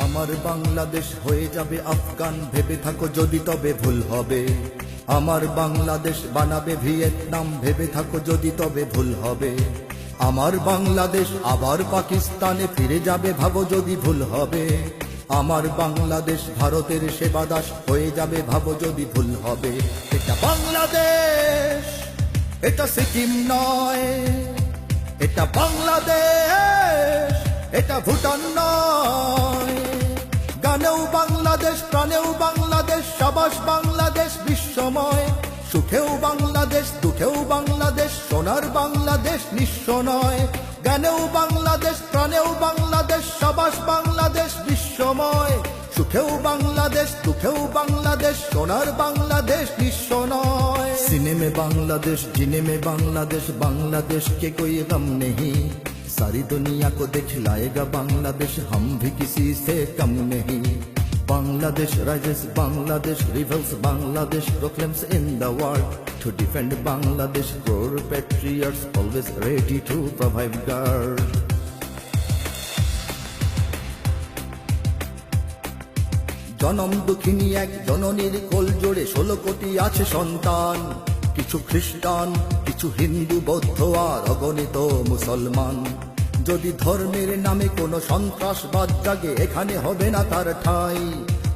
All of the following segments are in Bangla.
আমার বাংলাদেশ হয়ে যাবে আফগান, ভেবে থাকো যদি তবে ভুল হবে। আমার বাংলাদেশ বানাবে ভিয়েতনাম, ভেবে থাকো যদি তবে ভুল হবে। আমার বাংলাদেশ আবার পাকিস্তানে ফিরে যাবে, ভাবো যদি ভুল হবে। আমার বাংলাদেশ ভারতের সেবাদাস হয়ে যাবে, ভাবো যদি ভুল হবে। এটা বাংলাদেশ, এটা সিকিম নয়। এটা বাংলাদেশ, এটা ভুটান নয়। গানেও বাংলাদেশ, প্রাণেও বাংলাদেশ, সাবাস বাংলাদেশ বিশ্বময়। সুখেও বাংলাদেশ, দুঃখেও বাংলাদেশ, সোনার বাংলাদেশ নিঃস্ব নয়। গানেও বাংলাদেশ, প্রাণেও বাংলাদেশ, সাবাস বাংলাদেশ বিশ্বময়। সুখেও বাংলাদেশ, দুঃখেও বাংলাদেশ, সোনার বাংলাদেশ নিঃস্ব নয়। सीने में बांग्लादेश, जीने में बांग्लादेश, बांग्लादेश के कोई गम नहीं। सारी दुनिया को दिखलाएगा बांग्लादेश, हम भी किसी से कम नहीं। Bangladesh rises, Bangladesh rebels, Bangladesh proclaims in the world. To defend Bangladesh, core patriots always ready to provide guard. জনম দুঃখিনী এক জননীর কোল জোড়ে 16 কোটি আছে সন্তান। কিছু খ্রিস্টান, কিছু হিন্দু, বৌদ্ধ আর অগণিত মুসলমান। যদি ধর্মের নামে কোনো সন্ত্রাসবাদ জাগে, এখানে হবে না তার ঠাঁই।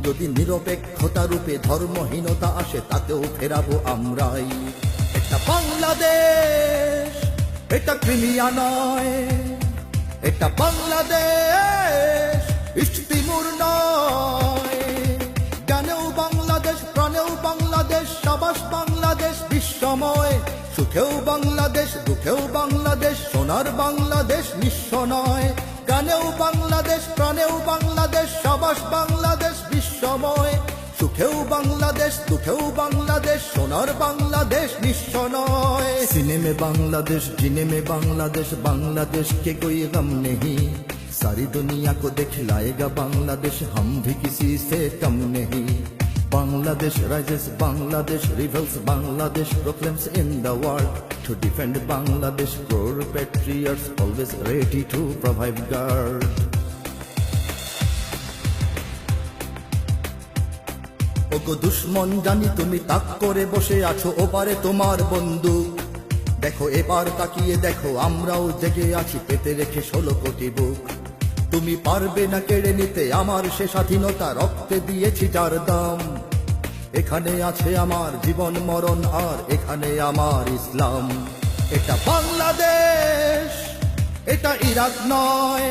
যদি নিরপেক্ষতা রূপে ধর্মহীনতা আসে, তাকেও ফেরাবো আমরাই। এটা বাংলাদেশ, এটা ক্রিমিয়া নয়। এটা বাংলাদেশ, ইস্ট তিমুর নয়। গানেও বাংলাদেশ, প্রাণেও বাংলাদেশ, সাবাস বাংলাদেশ বিশ্বময়। সুখেও বাংলাদেশ, দুঃখেও বাংলাদেশ, সোনার বাংলাদেশ নিঃস্ব নয়। গানেও বাংলাদেশ, প্রাণেও বাংলাদেশ, সাবাস বাংলাদেশ বিশ্বময়। সুখেও বাংলাদেশ, দুঃখেও বাংলাদেশ, সোনার বাংলাদেশ নিঃস্ব নয়। सीने में बांग्लादेश, जीने में बांग्लादेश, बांग्लादेश के कोई गम नहीं। सारी दुनिया को दिखलाएगा बांग्लादेश, हम भी किसी से कम नहीं। Bangladesh rises, Bangladesh rebels, Bangladesh proclaims in the world. To defend Bangladesh, core patriots always ready to provide guard. ওগো দুশ্মন, জানি তুমি তাক করে বসে আছো, ওপারে তোমার বন্দুক। দেখো এবার তাকিয়ে দেখো, আমরাও জেগে আছি, পেতে রেখে 16 কোটি বুক। তুমি পারবে না কেড়ে নিতে আমার সে স্বাধীনতা, রক্তে দিয়েছি যার দাম। এখানে আছে আমার জীবন মরণ, আর এখানে আমার ইসলাম। এটা বাংলাদেশ, এটা ইরাক নয়।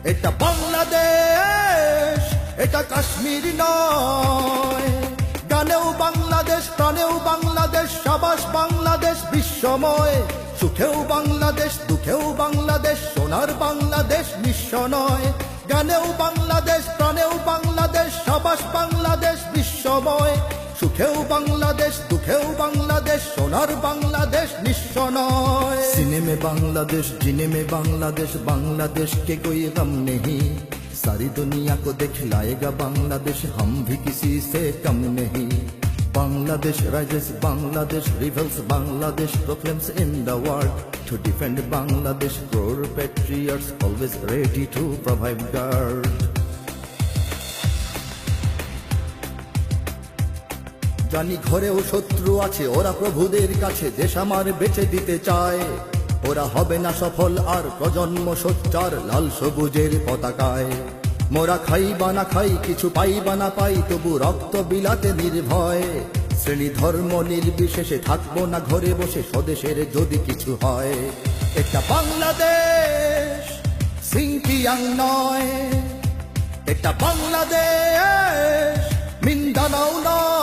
এটা বাংলাদেশ, এটা কাশ্মীর নয়। গানেও বাংলাদেশ, প্রাণেও বাংলাদেশ, সাবাস বাংলাদেশ বিশ্বময়। সুখেও বাংলাদেশ, দুঃখেও বাংলাদেশ, সোনার বাংলাদেশ নিঃস্ব নয়। গানেও বাংলাদেশ, প্রাণেও বাংলাদেশ, সাবাস বাংলাদেশ বিশ্বময়। সুখেও বাংলাদেশ, দুঃখেও বাংলাদেশ, সোনার বাংলাদেশ নিঃস্ব নয়। सीने में बांग्लादेश, जीने में बांग्लादेश, बांग्लादेश के कोई गम नहीं। सारी दुनिया को दिखलाएगा बांग्लादेश, हम भी किसी से कम नहीं। Bangladesh rises, Bangladesh rebels, Bangladesh proclaims in the world. To defend Bangladesh, core patriots always ready to provide guard. জানি ঘরেও শত্রু আছে, ওরা প্রভুদের কাছে দেশ আমার বেঁচে দিতে চায়। ওরা হবে না সফল আর প্রজন্ম সোচ্চার লাল সবুজের পতাকায়। মোরা খাই বা না খাই, কিছু পাই বা না পাই, তবু রক্ত বিলাতে নির্ভয়। শ্রেণী ধর্ম নির্বিশেষে থাকবো না ঘরে বসে, স্বদেশের যদি কিছু হয়। এটা বাংলাদেশ, সিংকিয়াং নয়। এটা বাংলাদেশ, মিন্দানাও নয়।